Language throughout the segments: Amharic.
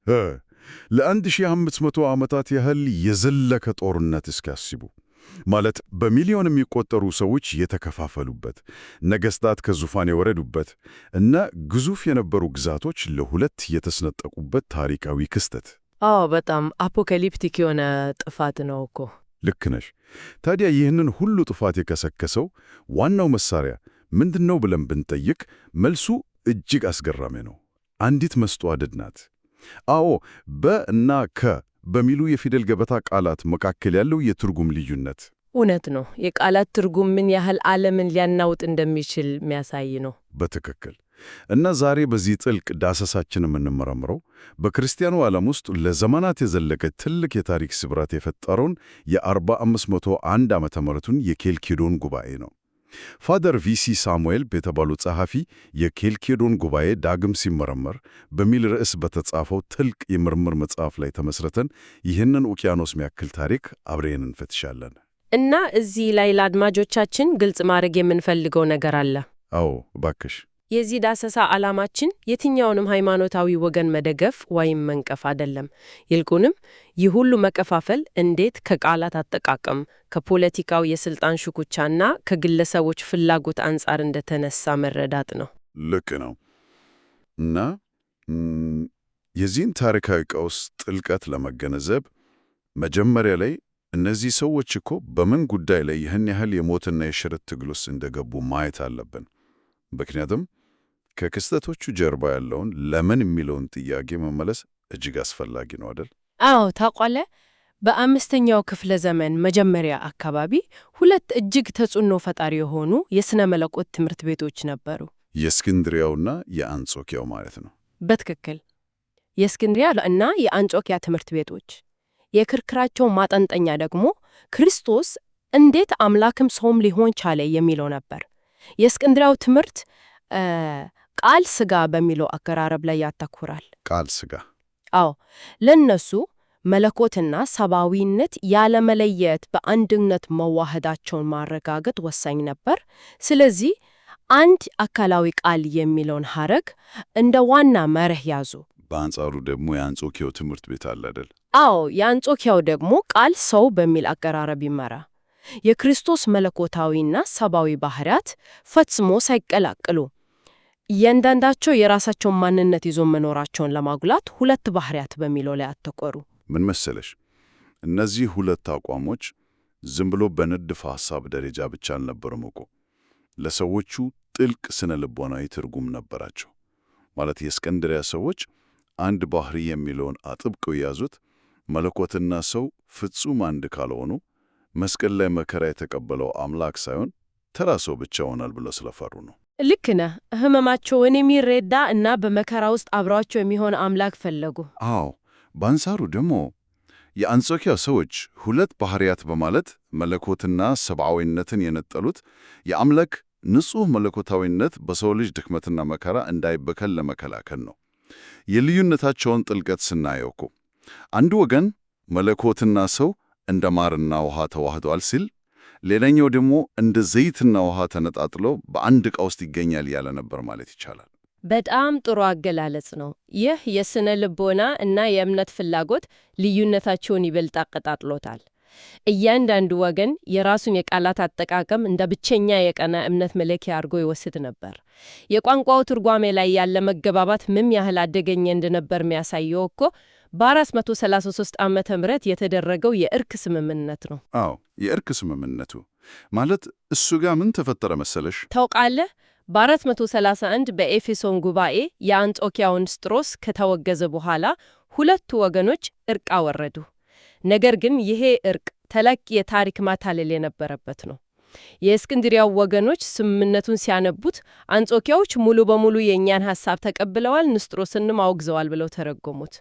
እ ለ1500 ዓመታት ያህል የዘለቀ ጦርነት እስኪያስቡ ማለት በሚሊዮን የሚቆጠሩ ሰዎች የተከፋፈሉበት፣ ነገሥታት ከዙፋን የወረዱበት እና ግዙፍ የነበሩ ግዛቶች ለሁለት የተስነጠቁበት ታሪካዊ ክስተት። አዎ፣ በጣም አፖካሊፕቲክ የሆነ ጥፋት ነው እኮ። ልክ ነሽ። ታዲያ ይህንን ሁሉ ጥፋት የከሰከሰው ዋናው መሳሪያ ምንድነው ብለን ብንጠይቅ መልሱ እጅግ አስገራሚ ነው። አንዲት መስተዋድድ ናት። አዎ፣ በ እና ከ በሚሉ የፊደል ገበታ ቃላት መካከል ያለው የትርጉም ልዩነት እውነት ነው። የቃላት ትርጉም ምን ያህል ዓለምን ሊያናውጥ እንደሚችል የሚያሳይ ነው። በትክክል። እና ዛሬ በዚህ ጥልቅ ዳሰሳችን የምንመረምረው በክርስቲያኑ ዓለም ውስጥ ለዘመናት የዘለቀ ትልቅ የታሪክ ስብራት የፈጠረውን የ4501 ዓመተ ምህረቱን የኬልኬዶን ጉባኤ ነው። ፋደር ቪሲ ሳሙኤል የተባሉ ጸሐፊ የኬልኬዶን ጉባኤ ዳግም ሲመረመር በሚል ርዕስ በተጻፈው ጥልቅ የምርምር መጽሐፍ ላይ ተመስርተን ይህንን ውቅያኖስ የሚያክል ታሪክ አብረን እንፈትሻለን። እና እዚህ ላይ ለአድማጮቻችን ግልጽ ማድረግ የምንፈልገው ነገር አለ። አዎ፣ እባክሽ። የዚህ ዳሰሳ ዓላማችን የትኛውንም ሃይማኖታዊ ወገን መደገፍ ወይም መንቀፍ አይደለም። ይልቁንም ይህ ሁሉ መከፋፈል እንዴት ከቃላት አጠቃቀም፣ ከፖለቲካው የስልጣን ሽኩቻና ከግለሰቦች ፍላጎት አንጻር እንደተነሳ መረዳት ነው። ልክ ነው። እና የዚህን ታሪካዊ ቀውስ ጥልቀት ለመገንዘብ መጀመሪያ ላይ እነዚህ ሰዎች እኮ በምን ጉዳይ ላይ ይህን ያህል የሞትና የሽረት ትግል ውስጥ እንደገቡ ማየት አለብን። ምክንያቱም ከክስተቶቹ ጀርባ ያለውን ለምን የሚለውን ጥያቄ መመለስ እጅግ አስፈላጊ ነው አይደል? አዎ፣ ታውቃለህ፣ በአምስተኛው ክፍለ ዘመን መጀመሪያ አካባቢ ሁለት እጅግ ተጽዕኖ ፈጣሪ የሆኑ የሥነ መለኮት ትምህርት ቤቶች ነበሩ። የእስክንድሪያውና የአንጾኪያው ማለት ነው። በትክክል። የእስክንድሪያ እና የአንጾኪያ ትምህርት ቤቶች የክርክራቸው ማጠንጠኛ ደግሞ ክርስቶስ እንዴት አምላክም ሰውም ሊሆን ቻለ የሚለው ነበር። የእስክንድሪያው ትምህርት ቃል ሥጋ በሚለው አቀራረብ ላይ ያተኩራል። ቃል ሥጋ? አዎ፣ ለነሱ መለኮትና ሰብአዊነት ያለመለየት በአንድነት መዋሃዳቸውን ማረጋገጥ ወሳኝ ነበር። ስለዚህ አንድ አካላዊ ቃል የሚለውን ሐረግ እንደ ዋና መርህ ያዙ። በአንጻሩ ደግሞ የአንጾኪያው ትምህርት ቤት አለ አይደል? አዎ፣ የአንጾኪያው ደግሞ ቃል ሰው በሚል አቀራረብ ይመራ። የክርስቶስ መለኮታዊና ሰብአዊ ባህሪያት ፈጽሞ ሳይቀላቅሉ እያንዳንዳቸው የራሳቸውን ማንነት ይዞ መኖራቸውን ለማጉላት ሁለት ባህሪያት በሚለው ላይ አተኮሩ። ምን መሰለሽ፣ እነዚህ ሁለት አቋሞች ዝም ብሎ በንድፈ ሐሳብ ደረጃ ብቻ አልነበሩም እኮ። ለሰዎቹ ጥልቅ ስነ ልቦናዊ ትርጉም ነበራቸው። ማለት የእስክንድርያ ሰዎች አንድ ባህሪ የሚለውን አጥብቀው የያዙት መለኮትና ሰው ፍጹም አንድ ካልሆኑ መስቀል ላይ መከራ የተቀበለው አምላክ ሳይሆን ተራ ሰው ብቻ ይሆናል ብለው ስለፈሩ ነው። ልክ ነህ። ሕመማቸውን የሚረዳ እና በመከራ ውስጥ አብሯቸው የሚሆን አምላክ ፈለጉ። አዎ። በአንጻሩ ደግሞ የአንጾኪያ ሰዎች ሁለት ባህሪያት በማለት መለኮትና ሰብአዊነትን የነጠሉት የአምላክ ንጹሕ መለኮታዊነት በሰው ልጅ ድክመትና መከራ እንዳይበከል ለመከላከል ነው። የልዩነታቸውን ጥልቀት ስናየው እኮ አንዱ ወገን መለኮትና ሰው እንደ ማርና ውሃ ተዋህዷል ሲል፣ ሌላኛው ደግሞ እንደ ዘይትና ውሃ ተነጣጥሎ በአንድ ዕቃ ውስጥ ይገኛል ያለ ነበር ማለት ይቻላል። በጣም ጥሩ አገላለጽ ነው። ይህ የስነ ልቦና እና የእምነት ፍላጎት ልዩነታቸውን ይበልጥ አቀጣጥሎታል። እያንዳንዱ ወገን የራሱን የቃላት አጠቃቀም እንደ ብቸኛ የቀና እምነት መለኪያ አድርጎ ይወስድ ነበር። የቋንቋው ትርጓሜ ላይ ያለ መገባባት ምን ያህል አደገኛ እንደነበር የሚያሳየው እኮ በ433 ዓመተ ምህረት የተደረገው የእርክ ስምምነት ነው። አዎ፣ የእርክ ስምምነቱ ማለት እሱ ጋር ምን ተፈጠረ መሰለሽ? ታውቃለህ፣ በ431 በኤፌሶን ጉባኤ የአንጾኪያው ንስጥሮስ ከተወገዘ በኋላ ሁለቱ ወገኖች እርቅ አወረዱ። ነገር ግን ይሄ እርቅ ተለቅ የታሪክ ማታለል የነበረበት ነው። የእስክንድሪያው ወገኖች ስምምነቱን ሲያነቡት አንጾኪያዎች ሙሉ በሙሉ የእኛን ሐሳብ ተቀብለዋል፣ ንስጥሮስንም አውግዘዋል ብለው ተረጎሙት።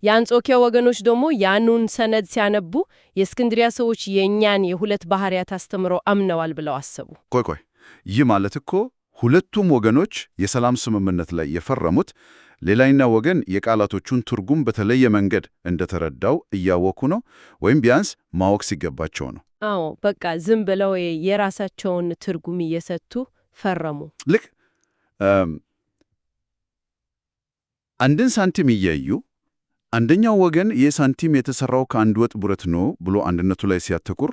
የአንጾኪያ ወገኖች ደግሞ ያኑን ሰነድ ሲያነቡ የእስክንድሪያ ሰዎች የእኛን የሁለት ባህሪያት አስተምሮ አምነዋል ብለው አሰቡ። ቆይ፣ ይህ ማለት እኮ ሁለቱም ወገኖች የሰላም ስምምነት ላይ የፈረሙት ሌላኛው ወገን የቃላቶቹን ትርጉም በተለየ መንገድ እንደተረዳው እያወኩ ነው፣ ወይም ቢያንስ ማወቅ ሲገባቸው ነው። አዎ፣ በቃ ዝም ብለው የራሳቸውን ትርጉም እየሰጡ ፈረሙ። ልክ አንድን ሳንቲም እያዩ አንደኛው ወገን ይህ ሳንቲም የተሰራው ከአንድ ወጥ ብረት ነው ብሎ አንድነቱ ላይ ሲያተኩር፣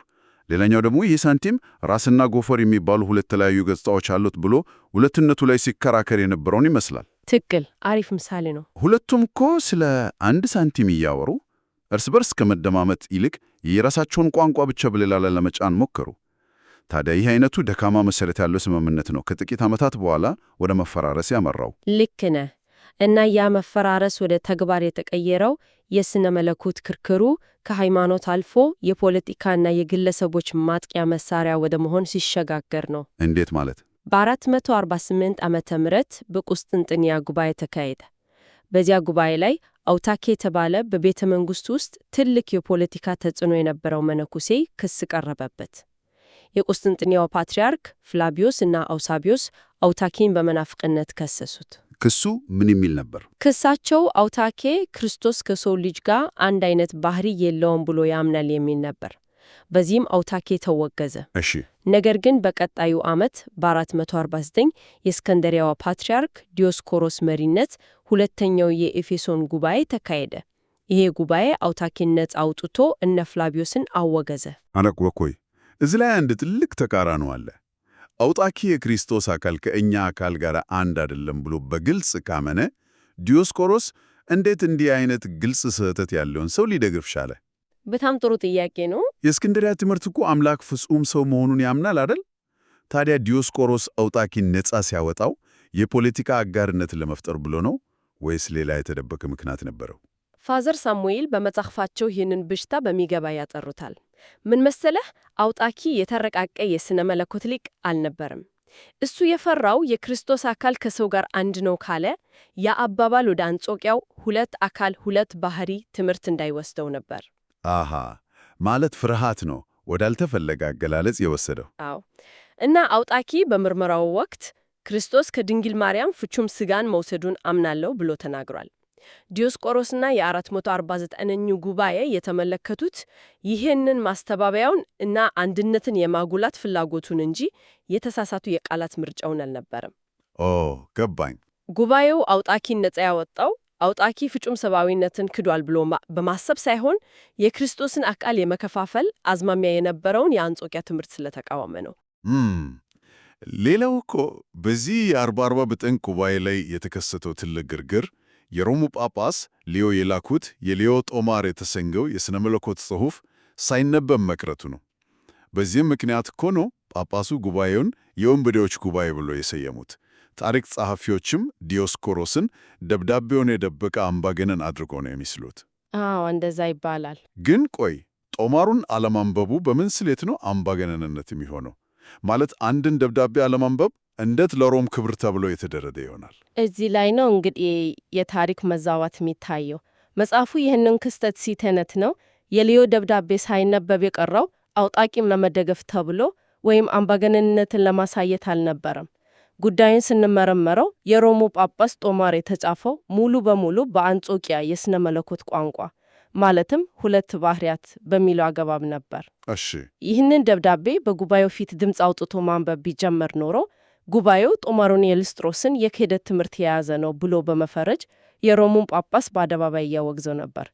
ሌላኛው ደግሞ ይህ ሳንቲም ራስና ጎፈር የሚባሉ ሁለት የተለያዩ ገጽታዎች አሉት ብሎ ሁለትነቱ ላይ ሲከራከር የነበረውን ይመስላል። ትክክል። አሪፍ ምሳሌ ነው። ሁለቱም እኮ ስለ አንድ ሳንቲም እያወሩ እርስ በርስ ከመደማመጥ ይልቅ የራሳቸውን ቋንቋ ብቻ በሌላ ላይ ለመጫን ሞከሩ። ታዲያ ይህ አይነቱ ደካማ መሰረት ያለው ስምምነት ነው ከጥቂት ዓመታት በኋላ ወደ መፈራረስ ያመራው። ልክ ነህ። እና ያ መፈራረስ ወደ ተግባር የተቀየረው የሥነ መለኮት ክርክሩ ከሃይማኖት አልፎ የፖለቲካና የግለሰቦች ማጥቂያ መሳሪያ ወደ መሆን ሲሸጋገር ነው። እንዴት ማለት? በ448 ዓመተ ምህረት በቁስጥንጥንያ ጉባኤ ተካሄደ። በዚያ ጉባኤ ላይ አውታኬ የተባለ በቤተ መንግሥቱ ውስጥ ትልቅ የፖለቲካ ተጽዕኖ የነበረው መነኩሴ ክስ ቀረበበት። የቁስጥንጥንያው ፓትርያርክ ፍላቢዮስ እና አውሳቢዮስ አውታኬን በመናፍቅነት ከሰሱት። ክሱ ምን የሚል ነበር? ክሳቸው አውታኬ ክርስቶስ ከሰው ልጅ ጋር አንድ አይነት ባህሪ የለውም ብሎ ያምናል የሚል ነበር። በዚህም አውታኬ ተወገዘ። እሺ። ነገር ግን በቀጣዩ ዓመት በ449 የእስከንደሪያዋ ፓትርያርክ ዲዮስኮሮስ መሪነት ሁለተኛው የኤፌሶን ጉባኤ ተካሄደ። ይሄ ጉባኤ አውታኬን ነጻ አውጥቶ እነ ፍላቢዮስን አወገዘ። አነቆይ እዚህ ላይ አንድ ትልቅ ተቃራኒ አለ። አውጣኪ የክርስቶስ አካል ከእኛ አካል ጋር አንድ አይደለም ብሎ በግልጽ ካመነ ዲዮስኮሮስ እንዴት እንዲህ አይነት ግልጽ ስህተት ያለውን ሰው ሊደግፍ ቻለ? በጣም ጥሩ ጥያቄ ነው። የእስክንድርያ ትምህርት እኮ አምላክ ፍጹም ሰው መሆኑን ያምናል አይደል? ታዲያ ዲዮስኮሮስ አውጣኪን ነጻ ሲያወጣው የፖለቲካ አጋርነትን ለመፍጠር ብሎ ነው ወይስ ሌላ የተደበቀ ምክንያት ነበረው? ፋዘር ሳሙኤል በመጽሐፋቸው ይህንን ብሽታ በሚገባ ያጠሩታል። ምን መሰለህ? አውጣኪ የተረቃቀ የሥነ መለኮት ሊቅ አልነበረም። እሱ የፈራው የክርስቶስ አካል ከሰው ጋር አንድ ነው ካለ ያ አባባል ወደ አንጾኪያው ሁለት አካል ሁለት ባህሪ ትምህርት እንዳይወስደው ነበር። አሃ፣ ማለት ፍርሃት ነው ወዳልተፈለገ አገላለጽ የወሰደው። አዎ። እና አውጣኪ በምርመራው ወቅት ክርስቶስ ከድንግል ማርያም ፍጹም ሥጋን መውሰዱን አምናለሁ ብሎ ተናግሯል። ዲዮስቆሮስና የ449ኙ ጉባኤ የተመለከቱት ይህንን ማስተባበያውን እና አንድነትን የማጉላት ፍላጎቱን እንጂ የተሳሳቱ የቃላት ምርጫውን አልነበረም። ገባኝ። ጉባኤው አውጣኪን ነጻ ያወጣው አውጣኪ ፍጹም ሰብአዊነትን ክዷል ብሎ በማሰብ ሳይሆን የክርስቶስን አካል የመከፋፈል አዝማሚያ የነበረውን የአንጾኪያ ትምህርት ስለተቃወመ ነው። ሌላው እኮ በዚህ የ40 ብጥን ጉባኤ ላይ የተከሰተው ትልቅ ግርግር የሮሙ ጳጳስ ሊዮ የላኩት የሊዮ ጦማር የተሰኘው የሥነ መለኮት ጽሑፍ ሳይነበብ መቅረቱ ነው። በዚህም ምክንያት እኮ ነው ጳጳሱ ጉባኤውን የወንበዴዎች ጉባኤ ብሎ የሰየሙት። ታሪክ ጸሐፊዎችም ዲዮስኮሮስን ደብዳቤውን የደበቀ አምባገነን አድርጎ ነው የሚስሉት። አዎ፣ እንደዛ ይባላል። ግን ቆይ ጦማሩን አለማንበቡ በምን ስሌት ነው አምባገነንነት የሚሆነው? ማለት አንድን ደብዳቤ አለማንበብ እንዴት ለሮም ክብር ተብሎ የተደረደ ይሆናል? እዚህ ላይ ነው እንግዲህ የታሪክ መዛባት የሚታየው። መጽሐፉ ይህንን ክስተት ሲተነት ነው የሊዮ ደብዳቤ ሳይነበብ የቀረው አውጣቂም ለመደገፍ ተብሎ ወይም አምባገነንነትን ለማሳየት አልነበረም። ጉዳዩን ስንመረመረው የሮሙ ጳጳስ ጦማር የተጻፈው ሙሉ በሙሉ በአንጾኪያ የሥነ መለኮት ቋንቋ ማለትም ሁለት ባህሪያት በሚለው አገባብ ነበር። እሺ፣ ይህንን ደብዳቤ በጉባኤው ፊት ድምፅ አውጥቶ ማንበብ ቢጀመር ኖሮ ጉባኤው ጦማሩን የልስጥሮስን የክህደት ትምህርት የያዘ ነው ብሎ በመፈረጅ የሮሙን ጳጳስ በአደባባይ እያወግዘው ነበር።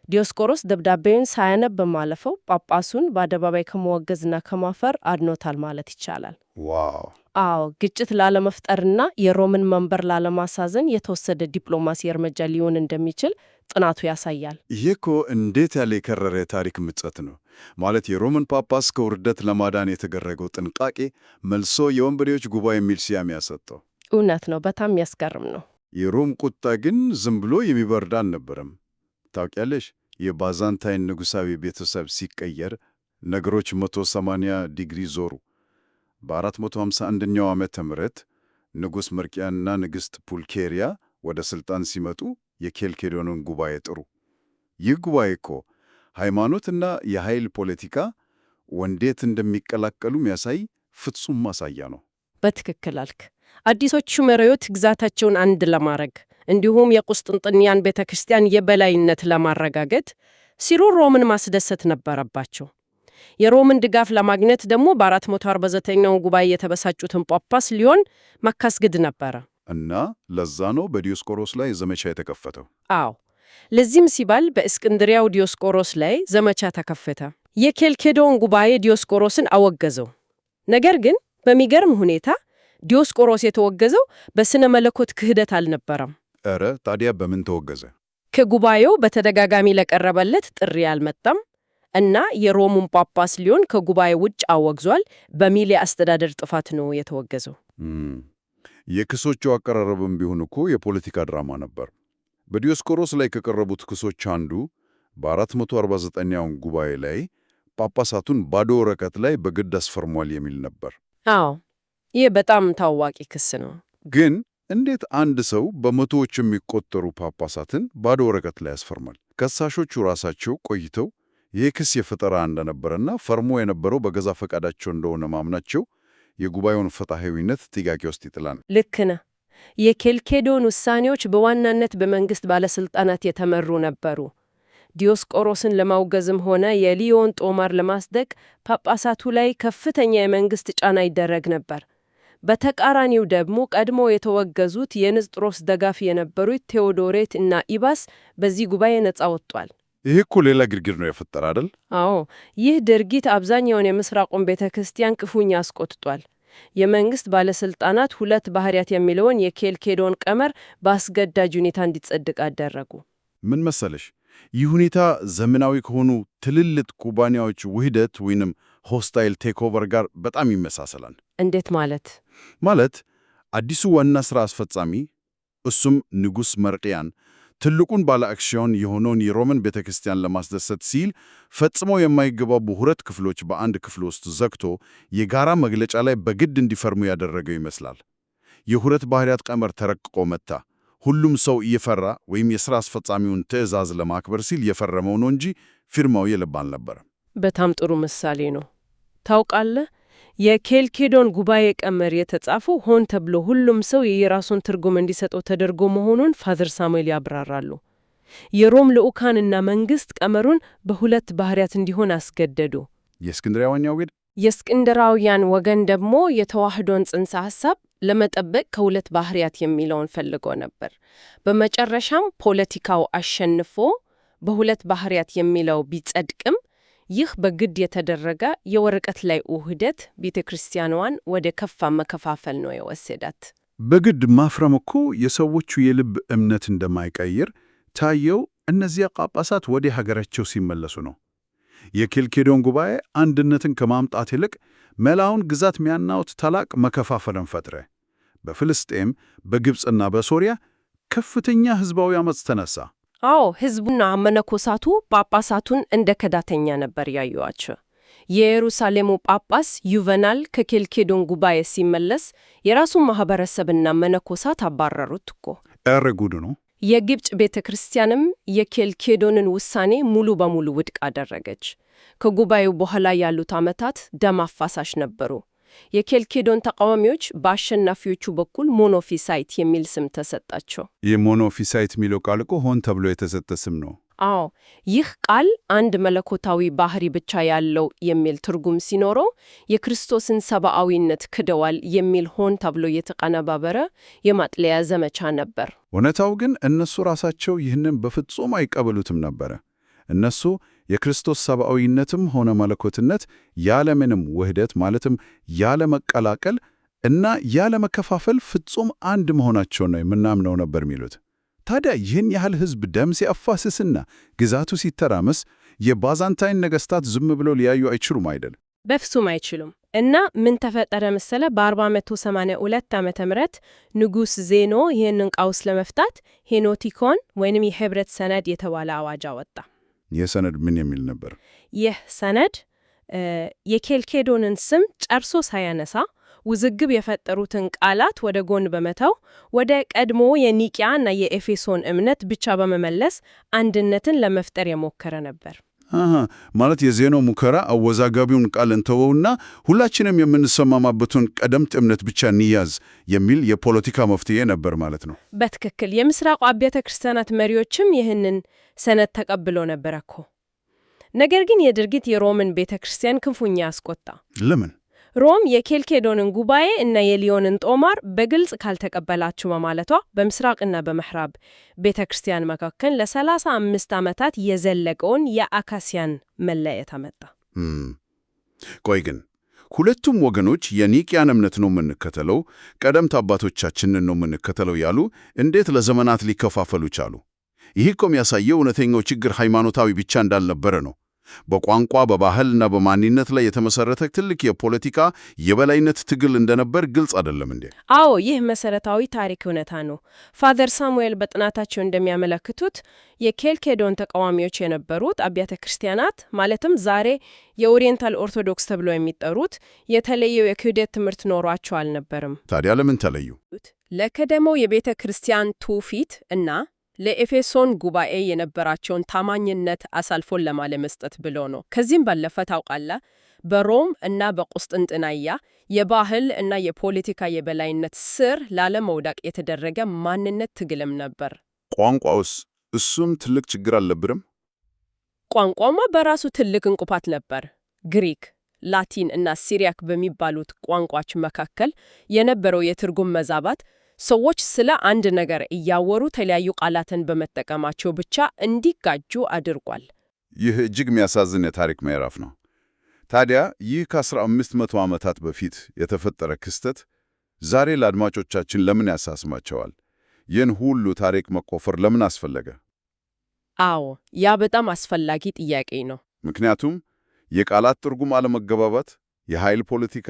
ዲዮስቆሮስ ደብዳቤውን ሳያነብ በማለፈው ጳጳሱን በአደባባይ ከመወገዝና ከማፈር አድኖታል ማለት ይቻላል። ዋው! አዎ፣ ግጭት ላለመፍጠርና የሮምን መንበር ላለማሳዘን የተወሰደ ዲፕሎማሲ እርምጃ ሊሆን እንደሚችል ጥናቱ ያሳያል። ይህ እኮ እንዴት ያለ የከረረ ታሪክ ምጸት ነው! ማለት የሮምን ጳጳስ ከውርደት ለማዳን የተደረገው ጥንቃቄ መልሶ የወንበዴዎች ጉባኤ የሚል ስያሜ ያሰጠው። እውነት ነው። በጣም የሚያስገርም ነው። የሮም ቁጣ ግን ዝም ብሎ የሚበርድ አልነበረም። ታውቂያለሽ፣ የባዛንታይን ንጉሣዊ ቤተሰብ ሲቀየር ነገሮች 180 ዲግሪ ዞሩ። በ451ኛው ዓመተ ምህረት ንጉሥ መርቂያንና ንግሥት ፑልኬሪያ ወደ ሥልጣን ሲመጡ የኬልኬዶንን ጉባኤ ጥሩ። ይህ ጉባኤ እኮ ሃይማኖትና የኃይል ፖለቲካ ወንዴት እንደሚቀላቀሉ የሚያሳይ ፍጹም ማሳያ ነው። በትክክል አልክ። አዲሶቹ መሪዎች ግዛታቸውን አንድ ለማድረግ እንዲሁም የቁስጥንጥንያን ቤተ ክርስቲያን የበላይነት ለማረጋገጥ ሲሉ ሮምን ማስደሰት ነበረባቸው። የሮምን ድጋፍ ለማግኘት ደግሞ በ449ኛው ጉባኤ የተበሳጩትን ጳጳስ ሊዮን ማካስገድ ነበረ። እና ለዛ ነው በዲዮስቆሮስ ላይ ዘመቻ የተከፈተው። አዎ፣ ለዚህም ሲባል በእስክንድሪያው ዲዮስቆሮስ ላይ ዘመቻ ተከፈተ። የኬልኬዶን ጉባኤ ዲዮስቆሮስን አወገዘው። ነገር ግን በሚገርም ሁኔታ ዲዮስቆሮስ የተወገዘው በስነ መለኮት ክህደት አልነበረም። ኧረ ታዲያ በምን ተወገዘ? ከጉባኤው በተደጋጋሚ ለቀረበለት ጥሪ አልመጣም እና የሮሙን ጳጳስ ሊዮን ከጉባኤ ውጭ አወግዟል በሚል የአስተዳደር ጥፋት ነው የተወገዘው። የክሶቹ አቀራረብም ቢሆን እኮ የፖለቲካ ድራማ ነበር። በዲዮስቆሮስ ላይ ከቀረቡት ክሶች አንዱ በ449ኛው ጉባኤ ላይ ጳጳሳቱን ባዶ ወረቀት ላይ በግድ አስፈርሟል የሚል ነበር። አዎ፣ ይህ በጣም ታዋቂ ክስ ነው። ግን እንዴት አንድ ሰው በመቶዎች የሚቆጠሩ ጳጳሳትን ባዶ ወረቀት ላይ ያስፈርማል? ከሳሾቹ ራሳቸው ቆይተው ይህ ክስ የፈጠራ እንደነበረና ፈርሞ የነበረው በገዛ ፈቃዳቸው እንደሆነ ማምናቸው የጉባኤውን ፍትሐዊነት ጥያቄ ውስጥ ይጥላል። ልክ ነህ። የኬልኬዶን ውሳኔዎች በዋናነት በመንግሥት ባለሥልጣናት የተመሩ ነበሩ። ዲዮስቆሮስን ለማውገዝም ሆነ የሊዮን ጦማር ለማስደቅ ጳጳሳቱ ላይ ከፍተኛ የመንግሥት ጫና ይደረግ ነበር። በተቃራኒው ደግሞ ቀድሞ የተወገዙት የንስጥሮስ ደጋፊ የነበሩት ቴዎዶሬት እና ኢባስ በዚህ ጉባኤ ነጻ ወጥቷል። ይህ እኮ ሌላ ግርግር ነው የፈጠረ አይደል? አዎ፣ ይህ ድርጊት አብዛኛውን የምስራቁን ቤተ ክርስቲያን ክፉኛ አስቆጥቷል። የመንግሥት ባለሥልጣናት ሁለት ባህሪያት የሚለውን የኬልኬዶን ቀመር በአስገዳጅ ሁኔታ እንዲጸድቅ አደረጉ። ምን መሰለሽ፣ ይህ ሁኔታ ዘመናዊ ከሆኑ ትልልቅ ኩባንያዎች ውህደት ወይንም ሆስታይል ቴክኦቨር ጋር በጣም ይመሳሰላል። እንዴት ማለት? ማለት አዲሱ ዋና ሥራ አስፈጻሚ እሱም ንጉሥ መርቅያን ትልቁን ባለ አክሲዮን የሆነውን የሮምን ቤተ ክርስቲያን ለማስደሰት ሲል ፈጽሞ የማይገባቡ ሁለት ክፍሎች በአንድ ክፍል ውስጥ ዘግቶ የጋራ መግለጫ ላይ በግድ እንዲፈርሙ ያደረገው ይመስላል። የሁለት ባህሪያት ቀመር ተረቅቆ መታ። ሁሉም ሰው እየፈራ ወይም የሥራ አስፈጻሚውን ትዕዛዝ ለማክበር ሲል የፈረመው ነው እንጂ ፊርማው የልብ አልነበረም። በጣም ጥሩ ምሳሌ ነው። ታውቃለህ፣ የኬልኬዶን ጉባኤ ቀመር የተጻፈው ሆን ተብሎ ሁሉም ሰው የራሱን ትርጉም እንዲሰጠው ተደርጎ መሆኑን ፋዘር ሳሙኤል ያብራራሉ። የሮም ልዑካንና መንግሥት ቀመሩን በሁለት ባህሪያት እንዲሆን አስገደዱ። የእስክንድራውያን ወገን ደግሞ የተዋህዶን ጽንሰ ሐሳብ ለመጠበቅ ከሁለት ባህሪያት የሚለውን ፈልጎ ነበር። በመጨረሻም ፖለቲካው አሸንፎ በሁለት ባህሪያት የሚለው ቢጸድቅም ይህ በግድ የተደረገ የወረቀት ላይ ውህደት ቤተ ክርስቲያኗን ወደ ከፋ መከፋፈል ነው የወሰዳት። በግድ ማፍረም እኮ የሰዎቹ የልብ እምነት እንደማይቀይር ታየው እነዚያ ጳጳሳት ወደ ሀገራቸው ሲመለሱ ነው። የኬልኬዶን ጉባኤ አንድነትን ከማምጣት ይልቅ መላውን ግዛት ሚያናውት ታላቅ መከፋፈልን ፈጥረ። በፍልስጤም በግብፅና በሶሪያ ከፍተኛ ሕዝባዊ አመፅ ተነሳ። አዎ፣ ሕዝቡና መነኮሳቱ ጳጳሳቱን እንደ ከዳተኛ ነበር ያዩዋቸው። የኢየሩሳሌሙ ጳጳስ ዩቨናል ከኬልኬዶን ጉባኤ ሲመለስ የራሱን ማኅበረሰብና መነኮሳት አባረሩት እኮ። ኧረ ጉድ ነው። የግብፅ ቤተ ክርስቲያንም የኬልኬዶንን ውሳኔ ሙሉ በሙሉ ውድቅ አደረገች። ከጉባኤው በኋላ ያሉት ዓመታት ደም አፋሳሽ ነበሩ። የኬልኬዶን ተቃዋሚዎች በአሸናፊዎቹ በኩል ሞኖፊሳይት የሚል ስም ተሰጣቸው። የሞኖፊሳይት የሚለው ቃል እኮ ሆን ተብሎ የተሰጠ ስም ነው። አዎ፣ ይህ ቃል አንድ መለኮታዊ ባህሪ ብቻ ያለው የሚል ትርጉም ሲኖረው የክርስቶስን ሰብአዊነት ክደዋል የሚል ሆን ተብሎ የተቀነባበረ የማጥለያ ዘመቻ ነበር። እውነታው ግን እነሱ ራሳቸው ይህንን በፍጹም አይቀበሉትም ነበረ። እነሱ የክርስቶስ ሰብአዊነትም ሆነ መለኮትነት ያለምንም ውህደት ማለትም ያለ መቀላቀል እና ያለ መከፋፈል ፍጹም አንድ መሆናቸውን ነው የምናምነው ነበር የሚሉት። ታዲያ ይህን ያህል ሕዝብ ደም ሲያፋስስና ግዛቱ ሲተራመስ የባዛንታይን ነገሥታት ዝም ብለው ሊያዩ አይችሉም አይደል? በፍጹም አይችሉም። እና ምን ተፈጠረ መሰለ? በ482 ዓመተ ምህረት ንጉሥ ዜኖ ይህንን ቀውስ ለመፍታት ሄኖቲኮን ወይንም የህብረት ሰነድ የተባለ አዋጅ አወጣ። ይህ ሰነድ ምን የሚል ነበር? ይህ ሰነድ የኬልኬዶንን ስም ጨርሶ ሳያነሳ ውዝግብ የፈጠሩትን ቃላት ወደ ጎን በመተው ወደ ቀድሞ የኒቂያና የኤፌሶን እምነት ብቻ በመመለስ አንድነትን ለመፍጠር የሞከረ ነበር። ማለት የዜኖ ሙከራ አወዛጋቢውን ቃል እንተወውና ሁላችንም የምንሰማማበትን ቀደምት እምነት ብቻ እንያዝ የሚል የፖለቲካ መፍትሄ ነበር ማለት ነው። በትክክል። የምስራቁ አብያተ ክርስቲያናት መሪዎችም ይህንን ሰነድ ተቀብሎ ነበር እኮ። ነገር ግን የድርጊት የሮምን ቤተ ክርስቲያን ክፉኛ አስቆጣ። ለምን? ሮም የኬልኬዶንን ጉባኤ እና የሊዮንን ጦማር በግልጽ ካልተቀበላችሁ በማለቷ በምስራቅና በምዕራብ ቤተ ክርስቲያን መካከል ለ35 ዓመታት የዘለቀውን የአካሲያን መለያየት አመጣ። ቆይ ግን ሁለቱም ወገኖች የኒቅያን እምነት ነው የምንከተለው፣ ቀደምት አባቶቻችንን ነው የምንከተለው ያሉ እንዴት ለዘመናት ሊከፋፈሉ ቻሉ? ይህ እኮ የሚያሳየው እውነተኛው ችግር ሃይማኖታዊ ብቻ እንዳልነበረ ነው። በቋንቋ በባህልና በማንነት ላይ የተመሰረተ ትልቅ የፖለቲካ የበላይነት ትግል እንደነበር ግልጽ አይደለም እንዴ? አዎ፣ ይህ መሰረታዊ ታሪክ እውነታ ነው። ፋዘር ሳሙኤል በጥናታቸው እንደሚያመለክቱት የኬልኬዶን ተቃዋሚዎች የነበሩት አብያተ ክርስቲያናት ማለትም ዛሬ የኦሪየንታል ኦርቶዶክስ ተብሎ የሚጠሩት የተለየው የክህደት ትምህርት ኖሯቸው አልነበርም። ታዲያ ለምን ተለዩ? ለቀደመው የቤተ ክርስቲያን ትውፊት እና ለኤፌሶን ጉባኤ የነበራቸውን ታማኝነት አሳልፎን ለማለመስጠት ብሎ ነው። ከዚህም ባለፈ ታውቃለህ፣ በሮም እና በቁስጥንጥንያ የባህል እና የፖለቲካ የበላይነት ስር ላለመውደቅ የተደረገ ማንነት ትግልም ነበር። ቋንቋውስ? እሱም ትልቅ ችግር አልነበረም? ቋንቋማ በራሱ ትልቅ እንቅፋት ነበር። ግሪክ፣ ላቲን እና ሲሪያክ በሚባሉት ቋንቋዎች መካከል የነበረው የትርጉም መዛባት ሰዎች ስለ አንድ ነገር እያወሩ የተለያዩ ቃላትን በመጠቀማቸው ብቻ እንዲጋጁ አድርጓል። ይህ እጅግ የሚያሳዝን የታሪክ ምዕራፍ ነው። ታዲያ ይህ ከ1500 ዓመታት በፊት የተፈጠረ ክስተት ዛሬ ለአድማጮቻችን ለምን ያሳስማቸዋል? ይህን ሁሉ ታሪክ መቆፈር ለምን አስፈለገ? አዎ፣ ያ በጣም አስፈላጊ ጥያቄ ነው። ምክንያቱም የቃላት ትርጉም አለመገባባት፣ የኃይል ፖለቲካ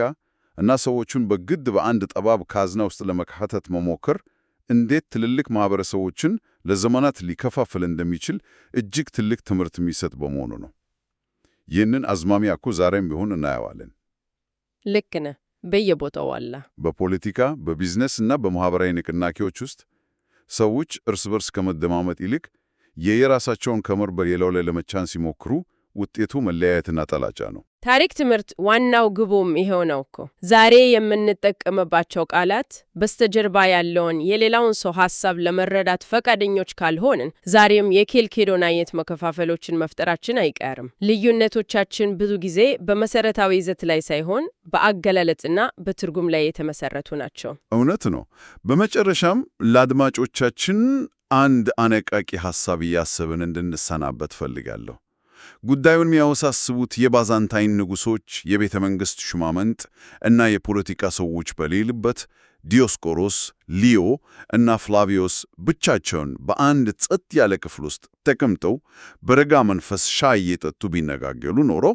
እና ሰዎቹን በግድ በአንድ ጠባብ ካዝና ውስጥ ለመካተት መሞከር እንዴት ትልልቅ ማህበረሰቦችን ለዘመናት ሊከፋፍል እንደሚችል እጅግ ትልቅ ትምህርት የሚሰጥ በመሆኑ ነው። ይህንን አዝማሚያ እኮ ዛሬም ቢሆን እናየዋለን። ልክ ነህ፣ በየቦታው አለ። በፖለቲካ፣ በቢዝነስ እና በማህበራዊ ንቅናቄዎች ውስጥ ሰዎች እርስ በርስ ከመደማመጥ ይልቅ የየራሳቸውን ከመር በሌላው ላይ ለመጫን ሲሞክሩ ውጤቱ መለያየትና ጥላቻ ነው። ታሪክ ትምህርት ዋናው ግቡም ይሄው ነው እኮ። ዛሬ የምንጠቀምባቸው ቃላት በስተጀርባ ያለውን የሌላውን ሰው ሐሳብ ለመረዳት ፈቃደኞች ካልሆንን ዛሬም የኬልኬዶን አይነት መከፋፈሎችን መፍጠራችን አይቀርም። ልዩነቶቻችን ብዙ ጊዜ በመሰረታዊ ይዘት ላይ ሳይሆን በአገላለጽና በትርጉም ላይ የተመሰረቱ ናቸው። እውነት ነው። በመጨረሻም ለአድማጮቻችን አንድ አነቃቂ ሐሳብ እያሰብን እንድንሰናበት ፈልጋለሁ። ጉዳዩን የሚያወሳስቡት የባዛንታይን ንጉሶች፣ የቤተ መንግሥት ሹማምንት እና የፖለቲካ ሰዎች በሌሉበት ዲዮስቆሮስ፣ ሊዮ እና ፍላቪዮስ ብቻቸውን በአንድ ጸጥ ያለ ክፍል ውስጥ ተቀምጠው በረጋ መንፈስ ሻይ እየጠጡ ቢነጋገሩ ኖሮ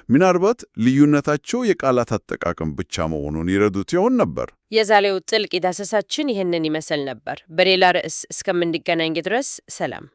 ምናልባት ልዩነታቸው የቃላት አጠቃቀም ብቻ መሆኑን ይረዱት ይሆን ነበር። የዛሬው ጥልቅ ዳሰሳችን ይህንን ይመስል ነበር። በሌላ ርዕስ እስከምንገናኝ ድረስ ሰላም።